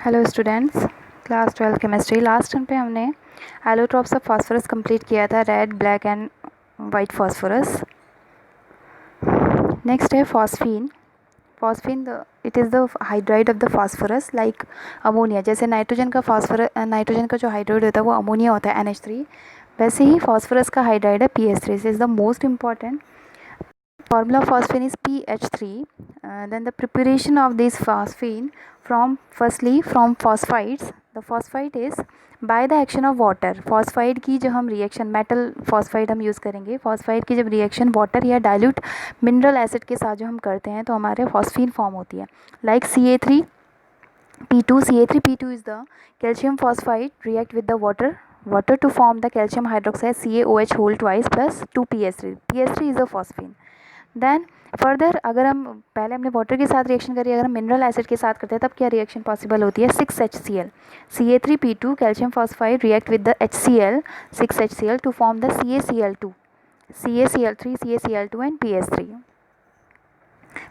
Hello students, class 12 chemistry. Last time पे हमने allotropes of phosphorus complete किया था, red, black and white phosphorus. Next है phosphine. Phosphine it is the hydride of the phosphorus like ammonia. जैसे nitrogen का जो hydride होता है वो अमोनिया होता है NH3, वैसे ही फास्फोरस का हाइड्राइड है PH3। Is the most important formula of phosphine is PH3. Then the preparation of this phosphine from phosphides. The phosphide is by the action of water. phosphide की जो हम reaction metal phosphide हम use करेंगे, phosphide की जब reaction water या dilute mineral acid के साथ जो हम करते हैं तो हमारे phosphine फॉर्म होती है like CA3P2 is the calcium phosphide react with the water to form the calcium hydroxide CaOH whole twice plus 2PH3. PH3 is a phosphine. Then further अगर हम पहले हमने वाटर के साथ रिएक्शन करी, अगर हम मिनरल एसिड के साथ करते हैं तब क्या रिएक्शन पॉसिबल होती है? 6HCl, CA3P2 calcium phosphide react with the HCl 6HCl to form the CaCl2, CaCl3, CaCl2 and PH3.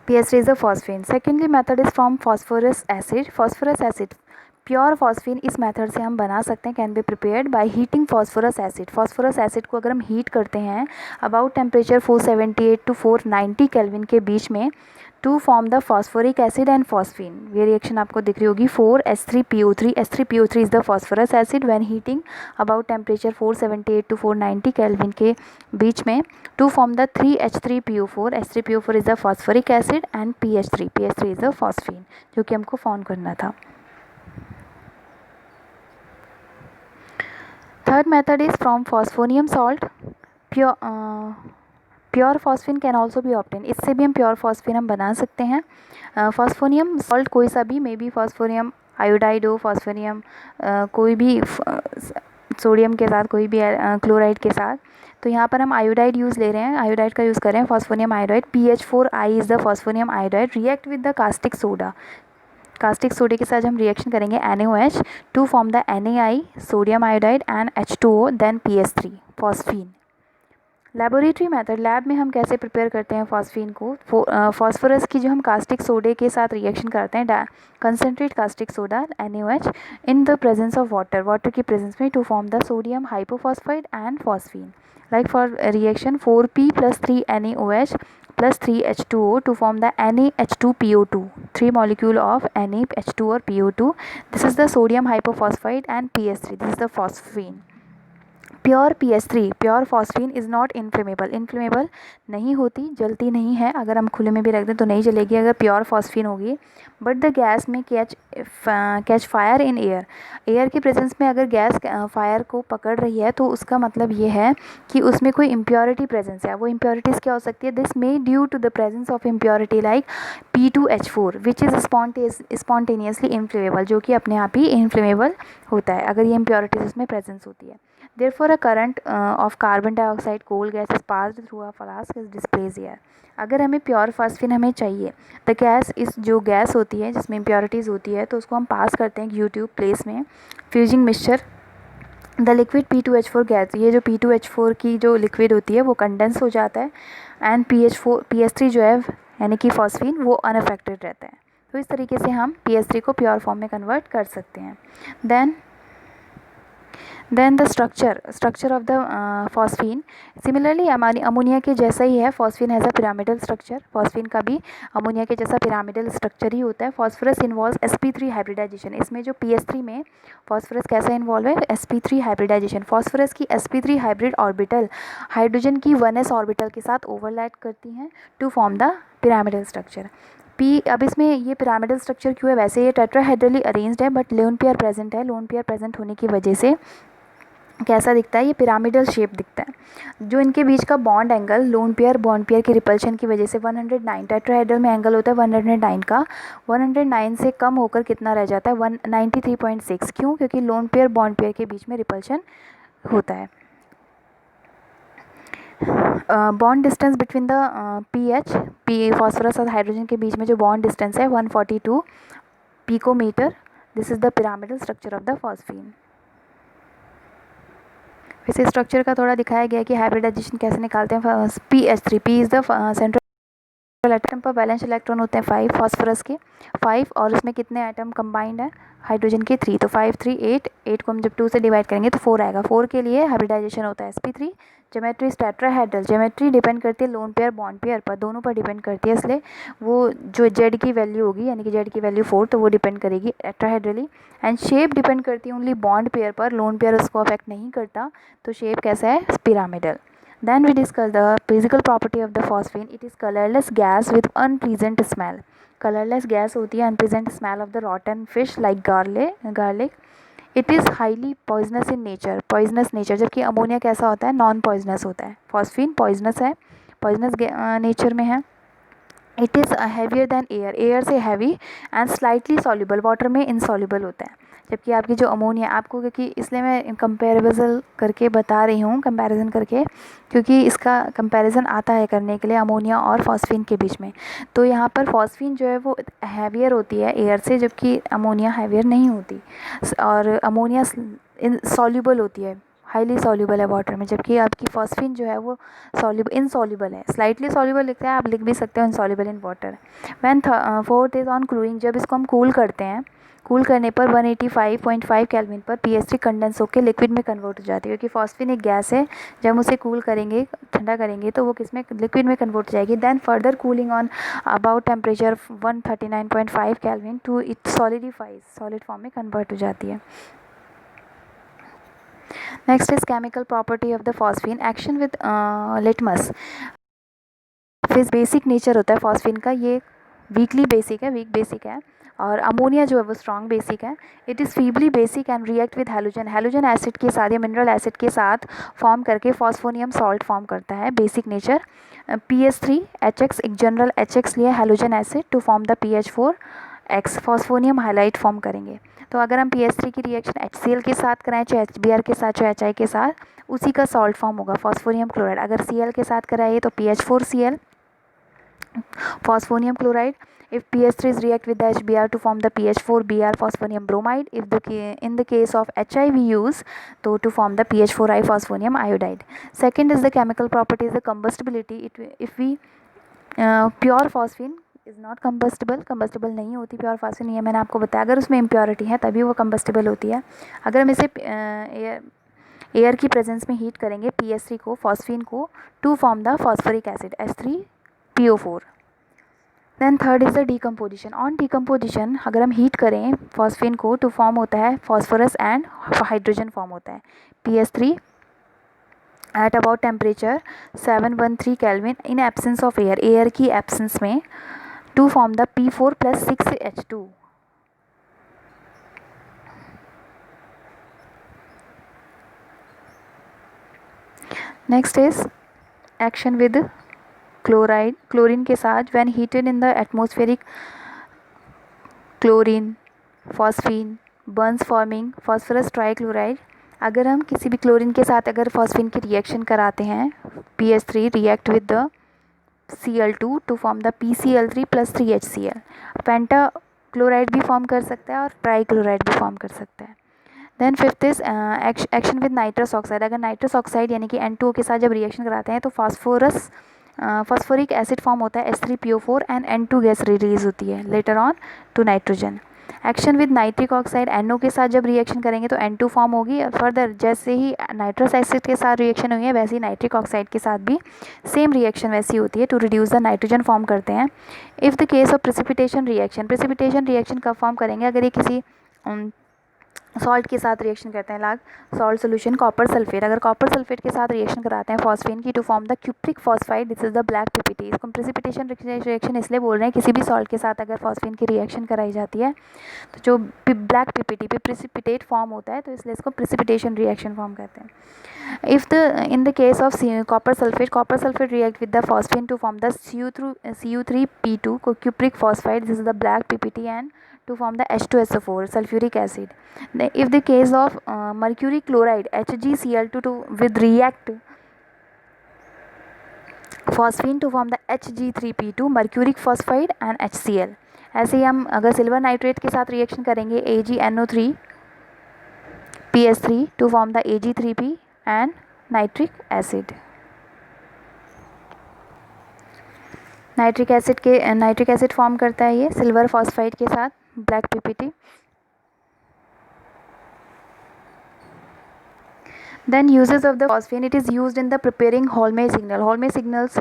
PH3 is a phosphine. Secondly method is from phosphorus acid. Phosphorus acid pure phosphine इस method से हम बना सकते हैं, can be prepared by heating phosphorous acid. Phosphorous acid को अगर हम heat करते हैं अबाउट टेम्परेचर 478 to 490 केल्विन के बीच में to form the phosphoric acid and phosphine. ये रिएक्शन आपको दिख रही होगी 4H3PO3. H3PO3 is the phosphorus acid when heating about temperature 478 to 490 kelvin के बीच में to form the 3H3PO4. H3PO4 is the phosphoric acid and PH3 is the phosphine, जो कि हमको फॉर्म करना था. Third method is from phosphonium salt. Pure phosphine can also be obtain. इससे भी हम प्योर फॉस्फीन हम बना सकते हैं. फॉस्फोनियम सॉल्ट कोई सा भी, मे बी फॉस्फोनियम आयोडाइड हो, फॉस्फोनियम कोई भी सोडियम के साथ, कोई भी क्लोराइड के साथ. तो यहाँ पर हम आयोडाइड यूज़ ले रहे हैं, आयोडाइड का यूज़ कर रहे हैं, phosphonium iodide. PH4I is the phosphonium iodide react with the caustic soda. Caustic सोडे के साथ हम रिएक्शन करेंगे NaOH to form the NaI sodium iodide and H2O then PH3 phosphine. Laboratory method, lab में हम कैसे प्रिपेयर करते हैं फॉस्फीन को? फॉस्फोरस की जो हम कास्टिक सोडे के साथ रिएक्शन करते हैं, concentrate caustic soda NaOH in the presence of water की प्रेजेंस में to form the sodium hypophosphide and phosphine. Like for reaction 4P + 3 NaOH plus 3H2O to form the NaH2PO2, 3 molecule of NaH2 or PO2. This is the sodium hypophosphite and PH3. This is the phosphine. Pure PH3 pure phosphine is not inflammable नहीं होती, जलती नहीं है. अगर हम खुले में भी रख दें तो नहीं जलेगी अगर प्योर फॉस्फीन होगी. बट द गैस में कैच फायर इन एयर की प्रेजेंस में अगर गैस फायर को पकड़ रही है तो उसका मतलब ये है कि उसमें कोई इम्प्योरिटी प्रेजेंस है. वो इम्प्योरिटीज़ क्या हो सकती है? This may due to the presence of impurity like P2H4 which is spontaneously inflammable, जो कि अपने आप ही इन्फ्लेमेबल होता है अगर ये इम्प्योरिटीज़ उसमें प्रेजेंस होती है. Therefore, a current of carbon dioxide coal gas is passed through a flask is displayed here. अगर हमें प्योर फॉस्फीन हमें चाहिए तो गैस, इस जो गैस होती है जिसमें इम्प्योरिटीज़ होती है तो उसको हम पास करते हैं U-tube प्लेस में. Fusing mixture the liquid P2H4 gas, ये जो P2H4 की जो लिक्विड होती है वो कंडेंस हो जाता है एंड PH3 जो है यानी कि फॉस्फीन वो अनअफेक्टेड रहता है. तो इस तरीके से हम PH3 को प्योर फॉर्म में कन्वर्ट कर सकते हैं. Then the structure of the phosphine similarly हमारी अमोनिया के जैसा ही है. Phosphine has a pyramidal structure. Phosphine का भी अमोनिया के जैसा पिरामिडल स्ट्रक्चर ही होता है. Phosphorus involve sp3 hybridization. इसमें जो PH3 में फॉस्फोरस कैसा इन्वॉल्व है? sp3 hybridisation. फॉस्फोरस की sp3 हाइब्रिड ऑर्बिटल हाइड्रोजन की 1s ऑर्बिटल के साथ ओवरलैप करती हैं to form the pyramidal structure. अब इसमें ये पिरामिडल स्ट्रक्चर क्यों है? वैसे ये टेट्राहेड्रली अरेंज्ड है बट लोन पेयर प्रेजेंट है. लोन पेयर प्रेजेंट होने की वजह से कैसा दिखता है? ये पिरामिडल शेप दिखता है. जो इनके बीच का bond angle lone pair bond pair की रिपल्शन की वजह से 109, टेट्राहेड्रल में एंगल होता है 109 का, 109 से कम होकर कितना रह जाता है? 193.6. क्यों? क्योंकि लोन पेयर बॉन्ड पेयर के बीच में रिपल्शन होता है. Bond distance between the phosphorus और हाइड्रोजन के बीच में जो बॉन्ड डिस्टेंस है 142 picometer. This is the pyramidal structure of the phosphine. वैसे स्ट्रक्चर का थोड़ा दिखाया गया कि हाइब्रिडाइजेशन कैसे निकालते हैं. PH3 P is the central atom पर बैलेंस इलेक्ट्रॉन होते हैं 5 फॉस्फोरस के 5, और उसमें कितने एटम कंबाइंड है हाइड्रोजन के 3, तो 5 3 8, 8 को हम जब 2 से डिवाइड करेंगे तो 4 आएगा। 4 के लिए हाइब्रिडाइजेशन होता है sp3। Geometry is tetrahedral, geometry depend करती है लोन पेयर बॉन्ड पेयर पर, दोनों पर डिपेंड करती है, इसलिए वो जो z की वैल्यू होगी यानी कि z की वैल्यू 4, तो वो डिपेंड करेगी टेट्राहेड्रली। एंड शेप डिपेंड करती है ओनली बॉन्ड पेयर पर, लोन पेयर उसको अफेक्ट नहीं करता, तो शेप कैसा है pyramidal. Then we discuss the physical property of the phosphine. It is colorless gas with unpleasant smell. Colorless gas होती है unpleasant smell of the rotten fish like garlic. It is highly poisonous in nature. Poisonous nature, जबकि ammonia कैसा होता है non poisonous होता है। Phosphine poisonous है, poisonous nature में है। It is heavier than air, air से heavy and slightly soluble, water में इनसॉल्युबल होता है। जबकि आपकी जो अमोनिया आपको, क्योंकि इसलिए मैं कंपेरेबल करके बता रही हूँ, कंपैरिजन करके, क्योंकि इसका कंपैरिजन आता है करने के लिए अमोनिया और फॉस्फीन के बीच में। तो यहाँ पर फॉस्फीन जो है वो हैवियर होती है एयर से, जबकि अमोनिया हैवियर नहीं होती, और अमोनिया सॉल्युबल होती है, हाईली सॉल्युबल है वाटर में, जबकि आपकी फॉस्फीन जो है वो इनसॉल्युबल है। स्लाइटली सॉल्युबल लिखते हैं, आप लिख भी सकते हो insoluble in water. When fourth is on cooling, जब इसको हम कूल करते हैं, कूल करने पर 185.5 केल्विन पर pH3 कंडेंस होकर लिक्विड में कन्वर्ट हो जाती है, क्योंकि फॉस्फीन एक गैस है, जब हम उसे कूल करेंगे ठंडा करेंगे तो वो किस में लिक्विड में कन्वर्ट हो जाएगी। Then further cooling on about temperature 139.5 kelvin to it solidifies, solid form में कन्वर्ट हो जाती है। Next is chemical property of the phosphine, action with litmus. फिर बेसिक नेचर होता है फॉस्फीन का, ये वीकली बेसिक है, वीक बेसिक है, और अमोनिया जो है वो स्ट्रॉन्ग बेसिक है। It is feebly basic and react with halogen, halogen acid के साथ या मिनरल एसिड के साथ फॉर्म करके फॉस्फोनियम सॉल्ट फॉर्म करता है। बेसिक नेचर PH3HX, एक जनरल HX लिया halogen acid to form the PH4X, phosphonium halide form करेंगे। तो अगर हम PH3 की रिएक्शन HCl के साथ कराएं, चाहे HBr के साथ, चाहे HI के साथ, उसी का सॉल्ट फॉर्म होगा फॉस्फोनियम क्लोराइड। अगर Cl के साथ कराइए तो PH4Cl, phosphonium chloride. If PH3 is react with the HBr to form the PH4Br phosphonium bromide. In the case of HI we use to form the PH4I phosphonium iodide. Second is the chemical property is the combustibility. If we pure phosphine is not combustible नहीं होती pure phosphine, ये मैंने आपको बताया, अगर उसमें impurity है तभी वो कंबस्टिबल होती है। अगर हम इसे एयर की प्रेजेंस में हीट करेंगे PH3 को, फॉस्फीन को, to form the phosphoric acid H3PO4। Then third is the decomposition. On decomposition अगर हम हीट करें फॉस्फीन को, टू फॉर्म होता है फॉस्फोरस एंड हाइड्रोजन फॉर्म होता है PH3 at about temperature 713 kelvin in absence of air, air की absence में, to form the P4 + 6H2। Next is action with chloride, chlorine के साथ, when heated in the atmospheric, chlorine phosphine burns forming phosphorus trichloride. अगर हम किसी भी chlorine के साथ अगर फॉस्फीन की रिएक्शन कराते हैं, PH3 react with the Cl2 to form the PCl3 + 3HCl, pentachloride भी फॉर्म कर सकता है और ट्राइक्लोराइड भी फॉर्म कर सकता है। Then fifth is action with nitrous oxide. अगर नाइट्रस ऑक्साइड यानी कि N2O के साथ जब रिएक्शन कराते हैं तो फॉस्फोरिक एसिड फॉर्म होता है H3PO4 and N2 gas release होती है later on to nitrogen. Action with nitric oxide, NO के साथ जब रिएक्शन करेंगे तो N2 फॉर्म होगी, और फर्दर जैसे ही नाइट्रस एसिड के साथ रिएक्शन हुई है वैसे ही नाइट्रिक ऑक्साइड के साथ भी सेम रिएक्शन वैसी होती है, to reduce the nitrogen form करते हैं। If the case of precipitation reaction कब फॉर्म करेंगे, अगर ये किसी सॉल्ट के साथ रिएक्शन करते हैं, लाग सॉल्ट सोल्यूशन कॉपर सल्फेट, अगर कॉपर सल्फेट के साथ रिएक्शन कराते हैं फॉस्फीन की to form the cupric phosphide, this is the black PPT. इसको प्रेसिपिटेशन रिएक्शन इसलिए बोल रहे हैं, किसी भी सॉल्ट के साथ अगर फॉस्फीन की रिएक्शन कराई जाती है तो जो ब्लैक पीपीटी पे प्रेसिपिटेट फॉर्म होता है, तो इसलिए इसको प्रेसिपिटेशन रिएक्शन फॉर्म करते हैं। In the case of copper sulfate react with the phosphine to form the CU3P2 cupric phosphide, this is the black PPT, and to form the H2SO4 sulfuric acid. If the case of mercury chloride HgCl2 with react phosphine to form the Hg3P2 mercuric phosphide and HCl। ऐसे ही हम अगर silver nitrate के साथ reaction करेंगे AgNO3 PH3 to form the Ag3P and nitric acid। Nitric acid form करता है ये silver phosphide के साथ, black PPT. Then uses of the phosphine, it is used in the preparing Holme signal. Holme signals,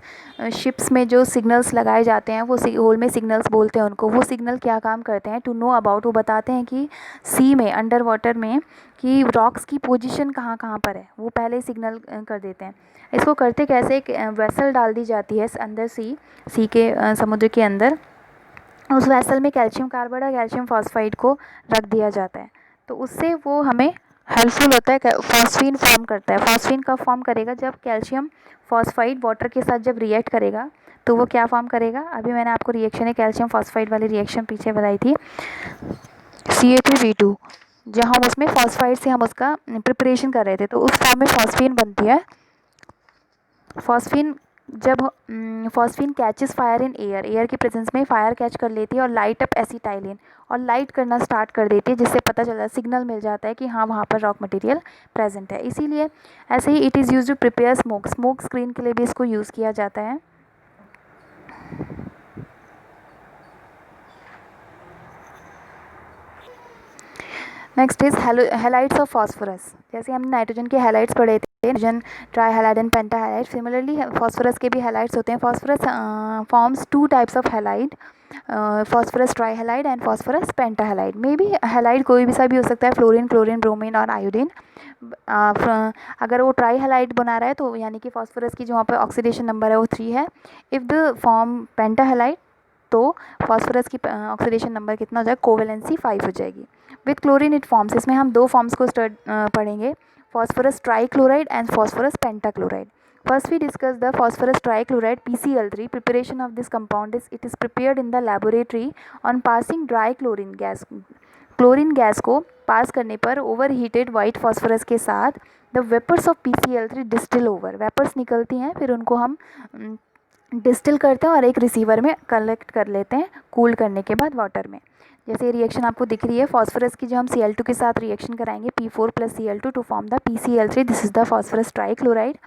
ships में जो signals लगाए जाते हैं वो हॉलमे सिग्नल्स बोलते हैं उनको। वो सिग्नल क्या काम करते हैं, टू नो अबाउट, वो बताते हैं कि सी में, अंडर वाटर में, कि रॉक्स की पोजीशन कहाँ कहाँ पर है, वो पहले सिग्नल कर देते हैं। इसको करते कैसे, एक वेसल डाल दी जाती है अंदर सी के समुद्र के अंदर। उस वेसल में कैल्शियम कार्बाइड और कैल्शियम फॉस्फाइड को रख दिया जाता है, तो उससे वो हमें हेल्पफुल होता है, फॉस्फीन फॉर्म करता है। फॉस्फीन कब फॉर्म करेगा, जब कैल्शियम फॉस्फाइड वाटर के साथ जब रिएक्ट करेगा तो वो क्या फॉर्म करेगा। अभी मैंने आपको रिएक्शन है कैल्शियम फॉस्फाइड वाली रिएक्शन पीछे बताई थी, CA3B2, जहाँ हम उसमें फॉस्फाइड से हम उसका प्रिपरेशन कर रहे थे, तो उस फॉर्म में फॉस्फीन बनती है। Phosphine catches fire in air की प्रेजेंस में फायर कैच कर लेती है और लाइट अप एसिटाइलिन, और लाइट करना स्टार्ट कर देती है, जिससे पता चल जाता है, सिग्नल मिल जाता है कि हाँ वहाँ पर रॉक मटेरियल प्रेजेंट है। इसीलिए ऐसे ही it is use to prepare smoke screen के लिए भी इसको यूज़ किया जाता है। Next is halides of phosphorus. जैसे हमने नाइट्रोजन के हैलाइड्स पढ़े थे, nitrogen trihalide and pentahalide, similarly phosphorus के भी हैलाइड्स होते हैं। Phosphorus forms two types of halide, phosphorus trihalide and phosphorus pentahalide. May be halide कोई भी सा भी हो सकता है, फ्लोरीन, क्लोरीन, ब्रोमीन और आयोडीन। अगर वो ट्राईहैलाइड बना रहा है तो यानी कि फास्फोरस की जो वहाँ पर ऑक्सीडेशन नंबर है वो 3 है। इफ़ द फॉर्म पेंटाहैलाइड तो फास्फोरस की ऑक्सीडेशन नंबर कितना हो जाएगा, कोवेलेंसी 5 हो जाएगी। विथ क्लोरीन इट फॉर्म्स, इसमें हम 2 फॉर्म्स को पढ़ेंगे, phosphorus trichloride and phosphorus pentachloride. First we discuss the phosphorus trichloride PCl3. Preparation of this compound is it is prepared in the laboratory on passing dry chlorine gas. Chlorine gas को पास करने पर over heated white phosphorus के साथ the vapours of PCl3 distil over, vapours निकलती हैं, फिर उनको हम डिस्टिल करते हैं और एक रिसीवर में कलेक्ट कर लेते हैं कूल करने के बाद वाटर में। जैसे ये रिएक्शन आपको दिख रही है, फॉस्फोरस की जो हम Cl2 के साथ रिएक्शन कराएंगे, P4 + Cl2 to form the PCl3, this is the phosphorus trichloride.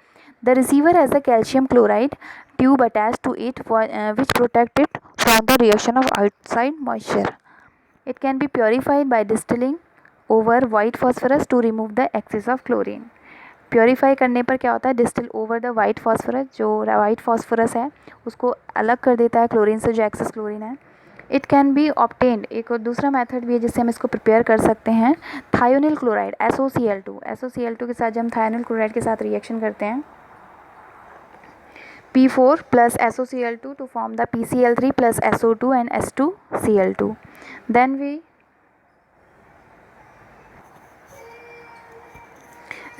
The receiver has a calcium chloride tube attached to it which protect it from the reaction of outside moisture. It can be purified by distilling over white phosphorus to remove the excess of chlorine. Purify करने पर क्या होता है, distil over the white phosphorus, जो white phosphorus है उसको अलग कर देता है क्लोरीन से, जो एक्सेस क्लोरीन है। इट कैन बी ऑब्टेन्ड, एक और दूसरा मेथड भी है जिससे हम इसको प्रिपेयर कर सकते हैं, थायोनिल क्लोराइड SOCl2 के साथ जब हम थायोनिल क्लोराइड के साथ रिएक्शन करते हैं, P4 plus SOCl2 to form the PCl3 plus SO2 and S2Cl2. Then we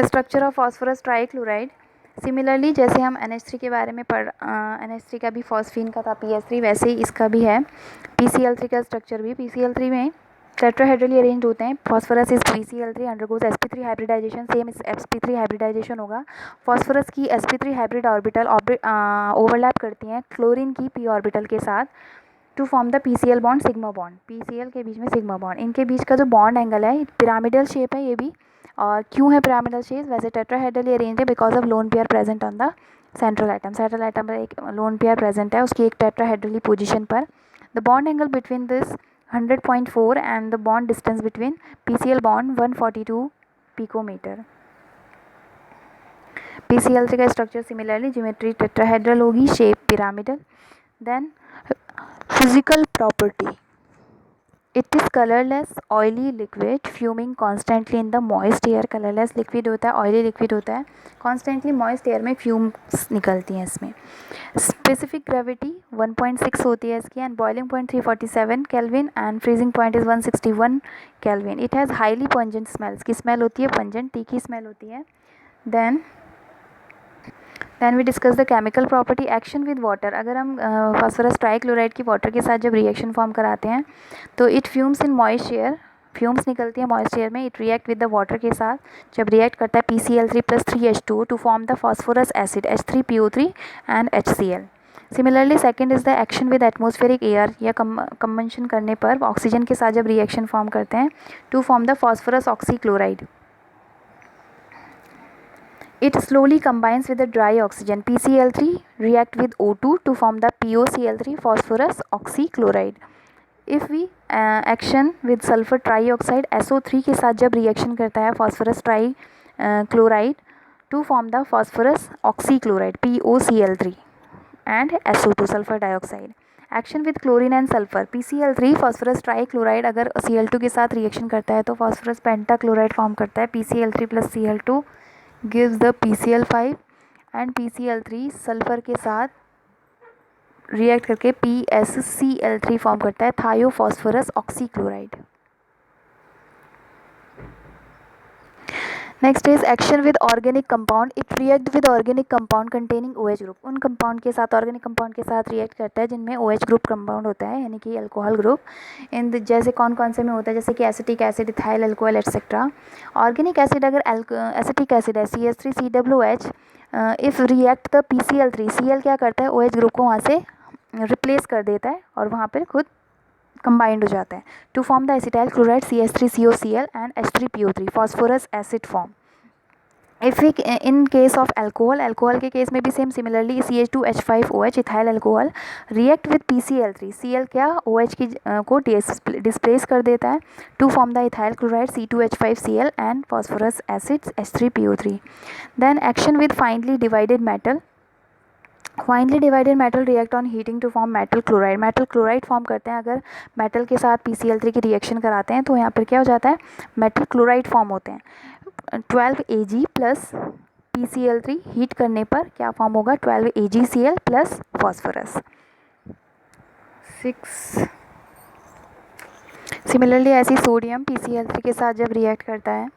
structure of phosphorus trichloride. Similarly जैसे हम NH3 के बारे में NH3 का भी फॉस्फीन का था PH3, वैसे ही इसका भी है। PCl3 का स्ट्रक्चर भी, PCl3 में टेट्राहेड्रली अरेंज होते हैं। Phosphorus is PCl3 undergoes sp3 hybridisation, same इस sp3 हाइब्रिडाइजेशन होगा। फॉस्फोरस की sp3 हाइब्रिड ऑर्बिटल ओवरलैप करती हैं क्लोरीन की p ऑर्बिटल के साथ to form the PCl bond, sigma bond, PCl के बीच में सिग्मा बॉन्ड। इनके बीच का जो बॉन्ड एंगल है पिरामिडल शेप है ये भी, और क्यों है पिरामिडल शेप, वैसे टेट्राहेड्रली अरेंज है because of loan pair present on the central atom पर एक लोन पेयर प्रेजेंट है उसकी एक टेट्राहेड्रली पोजीशन पर। The bond angle between this 100.4 and the bond distance between PCl bond 142 picometer. PCl3 का structure similarly geometry tetrahedral होगी, shape pyramidal. Then physical property, it is colourless oily liquid fuming constantly in the moist air. Colourless liquid होता है, oily liquid होता है, constantly moist air में fumes निकलती हैं इसमें। स्पेसिफिक ग्रेविटी 1.6 होती है इसकी, and boiling point 347 kelvin and freezing point is 161 kelvin. It has highly pungent smell, इसकी स्मेल होती है पंजेंट, तीखी स्मेल होती है। Then we discuss the chemical property, action with water. अगर हम फॉस्फोरस ट्राईक्लोराइड की वाटर के साथ जब रिएक्शन फॉर्म कराते हैं तो it fumes in moist air, fumes निकलती है मॉइस्ट एयर में। It react with the water के साथ, जब रिएक्ट करता है PCl3 + 3H2 to form the phosphorus acid H3PO3 and HCl। Similarly second is the action with atmospheric air, या combustion करने पर ऑक्सीजन के साथ जब रिएक्शन फॉर्म करते हैं to form the phosphorus oxychloride. It slowly combines with the dry oxygen PCl3 react with O2 to form the POCl3 phosphorus oxychloride. If we action with sulfur trioxide SO3 के साथ जब reaction करता है phosphorus trichloride to form the phosphorus oxychloride POCl3 and SO2 sulphur dioxide. Action with chlorine and sulphur PCl3 phosphorus trichloride अगर Cl2 के साथ reaction करता है तो फॉस्फोरस पेंटाक्लोराइड फॉर्म करता है. PCl3 plus Cl2 gives the PCl5 and PCl3 sulphur के साथ रिएक्ट करके PSCl3 फॉर्म करता है thiophosphorus oxychloride. Next is action with organic compound. It react with organic compound containing OH group. उन compound के साथ ऑर्गेनिक कंपाउंड के साथ रिएक्ट करता है जिनमें OH ग्रुप कंपाउंड होता है यानी कि अल्कोहल ग्रुप. इन जैसे कौन कौन से में होता है जैसे कि acetic acid ethyl alcohol etcetera. Organic acid अगर एसिटिक एसिड है CH3COOH if react the PCl3 Cl क्या करता है OH ग्रुप को वहाँ से रिप्लेस कर देता है और वहाँ पर खुद कंबाइंड हो जाता है to form the acetyl chloride CH3COCl and H3PO3 phosphorus acid form. If in case of alcohol के केस में भी same similarly CH2H5OH ethyl alcohol react with PCl3 Cl क्या OH की को डिस्प्लेस कर देता है to form the ethyl chloride C2H5Cl and phosphorus acids H3PO3. Then action with finely divided metal. Finely divided metal react on heating to form metal chloride. Metal chloride form करते हैं अगर metal के साथ PCl3 की reaction कराते हैं तो यहाँ पर क्या हो जाता है मेटल क्लोराइड फॉर्म होते हैं. 12 Ag प्लस PCl3 हीट करने पर क्या फॉर्म होगा 12 AgCl प्लस फॉस्फोरस 6. सिमिलरली ऐसी सोडियम PCl3 के साथ जब रिएक्ट करता है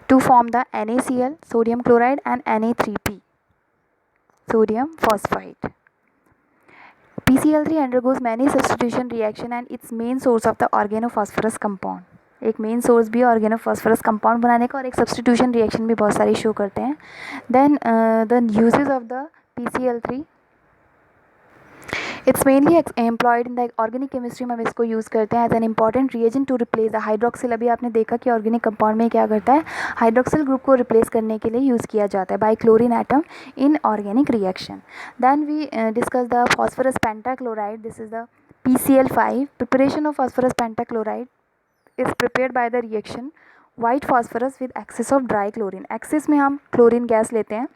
to form the NaCl sodium chloride and Na3P sodium phosphide. PCl3 undergoes many substitution reaction and its main source of the organophosphorus compound. एक main source भी organophosphorus compound बनाने का और एक सब्सटीट्यूशन रिएक्शन भी बहुत सारी शो करते हैं. Then the uses of the PCl3 it's mainly employed in the organic chemistry में हम इसको यूज़ करते हैं as an important reagent to replace the hydroxyl. अभी आपने देखा कि ऑर्गेनिक कंपाउंड में क्या करता है हाइड्रोक्सिल ग्रुप को रिप्लेस करने के लिए यूज़ किया जाता है by chlorine atom in organic reaction. Then we discuss the phosphorus pentachloride. This is the PCl5. Preparation of phosphorus pentachloride is prepared by the reaction white phosphorus with excess of dry chlorine. excess में हम chlorine gas लेते हैं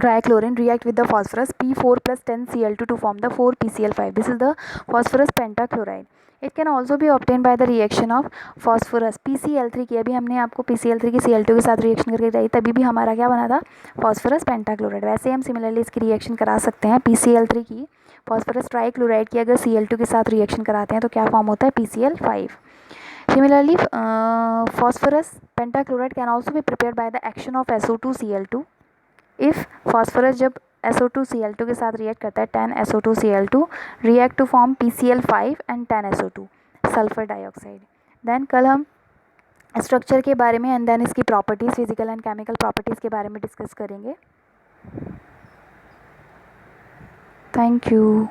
dry chlorine react with the phosphorus P4 plus 10Cl2 to form the 4PCl5. this is the phosphorus pentachloride. it can also be obtained by the reaction of phosphorus PCl3 की. अभी हमने आपको PCl3 की Cl2 के साथ reaction करके बताई तभी भी हमारा क्या बना था फॉस्फोरस पेंटाक्लोराइड. वैसे हम सिमिलरली इसकी रिएक्शन करा सकते हैं PCl3 की फॉस्फोरस ट्राईक्लोराइड की अगर Cl2 के साथ रिएक्शन कराते हैं तो क्या फॉर्म होता है PCl5. Similarly, phosphorus pentachloride can also be prepared by the action of SO2Cl2. If phosphorus जब SO2Cl2 के साथ रिएक्ट करता है 10SO2Cl2 react to form PCl5 and 10SO2 sulphur dioxide. Then कल हम स्ट्रक्चर के बारे में एंड देन इसकी properties physical and chemical properties के बारे में डिस्कस करेंगे. Thank you.